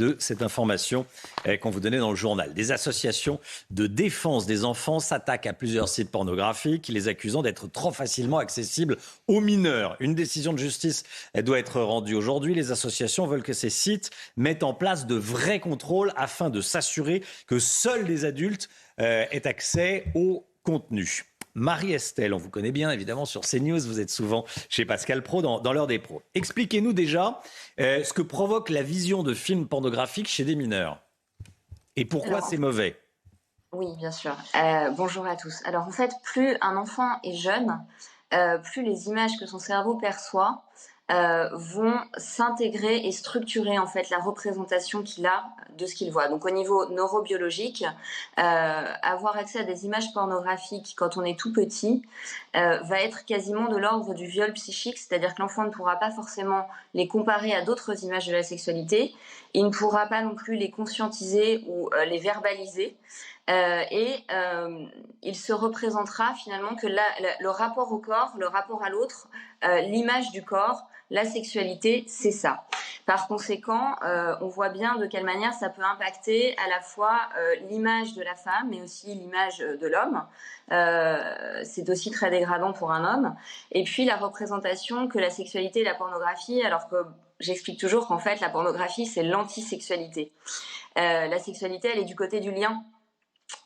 de cette information qu'on vous donnait dans le journal. Des associations de défense des enfants s'attaquent à plusieurs sites pornographiques, les accusant d'être trop facilement accessibles aux mineurs. Une décision de justice doit être rendue aujourd'hui. Les associations veulent que ces sites mettent en place de vrais contrôles afin de s'assurer que seuls les adultes aient accès au contenu. Marie-Estelle, on vous connaît bien évidemment sur CNews, vous êtes souvent chez Pascal Praud dans l'heure des pros. Expliquez-nous déjà ce que provoque la vision de films pornographiques chez des mineurs et pourquoi c'est mauvais. Oui, bien sûr. Bonjour à tous. Alors en fait, plus un enfant est jeune, plus les images que son cerveau perçoit vont s'intégrer et structurer en fait la représentation qu'il a de ce qu'il voit. Donc au niveau neurobiologique, avoir accès à des images pornographiques quand on est tout petit va être quasiment de l'ordre du viol psychique, c'est-à-dire que l'enfant ne pourra pas forcément les comparer à d'autres images de la sexualité, il ne pourra pas non plus les conscientiser ou les verbaliser. Il se représentera finalement que le rapport au corps, le rapport à l'autre, l'image du corps, la sexualité, c'est ça. Par conséquent, on voit bien de quelle manière ça peut impacter à la fois l'image de la femme, mais aussi l'image de l'homme. C'est aussi très dégradant pour un homme. Et puis la représentation que la sexualité et la pornographie, alors que j'explique toujours qu'en fait la pornographie c'est l'antisexualité. La sexualité, elle est du côté du lien.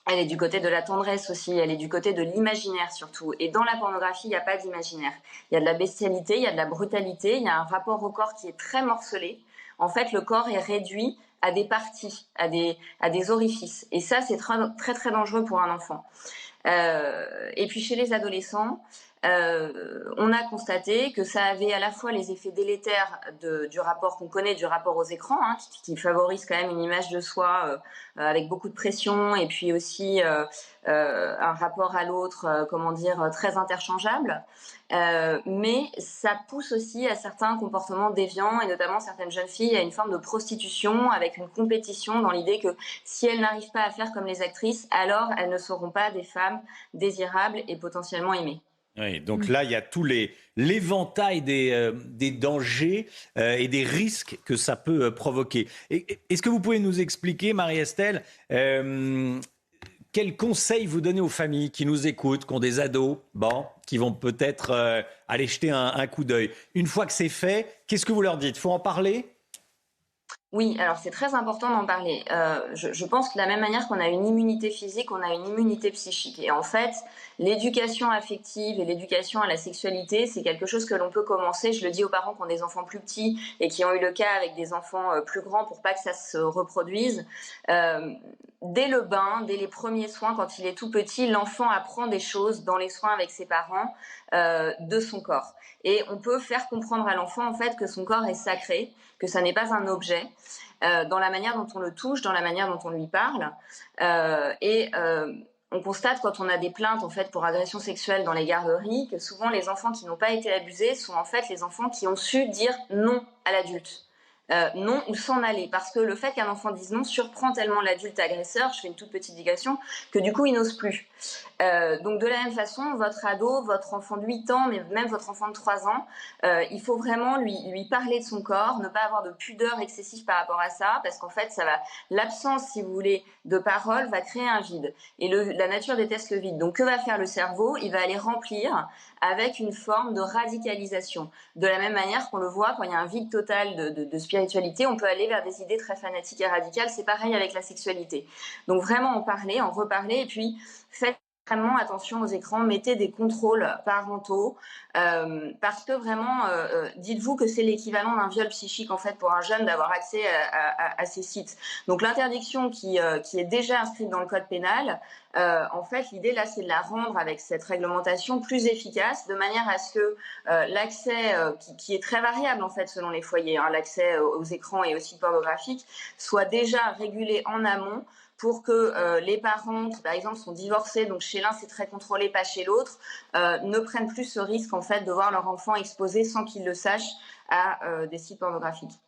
Elle est du côté de la tendresse aussi, elle est du côté de l'imaginaire surtout. Et dans la pornographie, il n'y a pas d'imaginaire. Il y a de la bestialité, il y a de la brutalité, il y a un rapport au corps qui est très morcelé. En fait, le corps est réduit à des parties, à des orifices. Et ça, c'est très, très, très dangereux pour un enfant. Et puis chez les adolescents, on a constaté que ça avait à la fois les effets délétères du rapport qu'on connaît, du rapport aux écrans, hein, qui favorise quand même une image de soi avec beaucoup de pression, et puis aussi un rapport à l'autre, très interchangeable. Mais ça pousse aussi à certains comportements déviants, et notamment certaines jeunes filles à une forme de prostitution, avec une compétition dans l'idée que si elles n'arrivent pas à faire comme les actrices, alors elles ne seront pas des femmes désirables et potentiellement aimées. Oui, donc là, il y a tout l'éventail des dangers et des risques que ça peut provoquer. Est-ce que vous pouvez nous expliquer, Marie-Estelle, quels conseils vous donnez aux familles qui nous écoutent, qui ont des ados, qui vont peut-être aller jeter un coup d'œil? Une fois que c'est fait, qu'est-ce que vous leur dites? Il faut en parler? Oui, alors c'est très important d'en parler. Je pense que de la même manière qu'on a une immunité physique, on a une immunité psychique. Et en fait, l'éducation affective et l'éducation à la sexualité, c'est quelque chose que l'on peut commencer. Je le dis aux parents qui ont des enfants plus petits et qui ont eu le cas avec des enfants plus grands pour pas que ça se reproduise. Dès le bain, dès les premiers soins, quand il est tout petit, l'enfant apprend des choses dans les soins avec ses parents de son corps. Et on peut faire comprendre à l'enfant en fait que son corps est sacré, que ça n'est pas un objet, dans la manière dont on le touche, dans la manière dont on lui parle. On constate quand on a des plaintes en fait pour agression sexuelle dans les garderies que souvent les enfants qui n'ont pas été abusés sont en fait les enfants qui ont su dire non à l'adulte. Non ou s'en aller, parce que le fait qu'un enfant dise non surprend tellement l'adulte agresseur, je fais une toute petite digression, que du coup il n'ose plus. Donc de la même façon, votre ado, votre enfant de 8 ans, mais même votre enfant de 3 ans, il faut vraiment lui parler de son corps, ne pas avoir de pudeur excessive par rapport à ça, parce qu'en fait l'absence, si vous voulez, de parole va créer un vide. Et la nature déteste le vide. Donc que va faire le cerveau? Il va aller remplir avec une forme de radicalisation. De la même manière qu'on le voit quand il y a un vide total de spiritualité, on peut aller vers des idées très fanatiques et radicales. C'est pareil avec la sexualité. Donc vraiment en parler, en reparler, et puis faites extrêmement attention aux écrans, mettez des contrôles parentaux, parce que vraiment, dites-vous que c'est l'équivalent d'un viol psychique en fait pour un jeune d'avoir accès à ces sites. Donc l'interdiction qui est déjà inscrite dans le code pénal, en fait l'idée là c'est de la rendre avec cette réglementation plus efficace, de manière à ce que l'accès qui est très variable en fait selon les foyers, hein, l'accès aux écrans et aux sites pornographiques soit déjà régulé en amont, pour que les parents qui, par exemple, sont divorcés, donc chez l'un c'est très contrôlé, pas chez l'autre, ne prennent plus ce risque en fait de voir leur enfant exposé sans qu'ils le sachent à des sites pornographiques.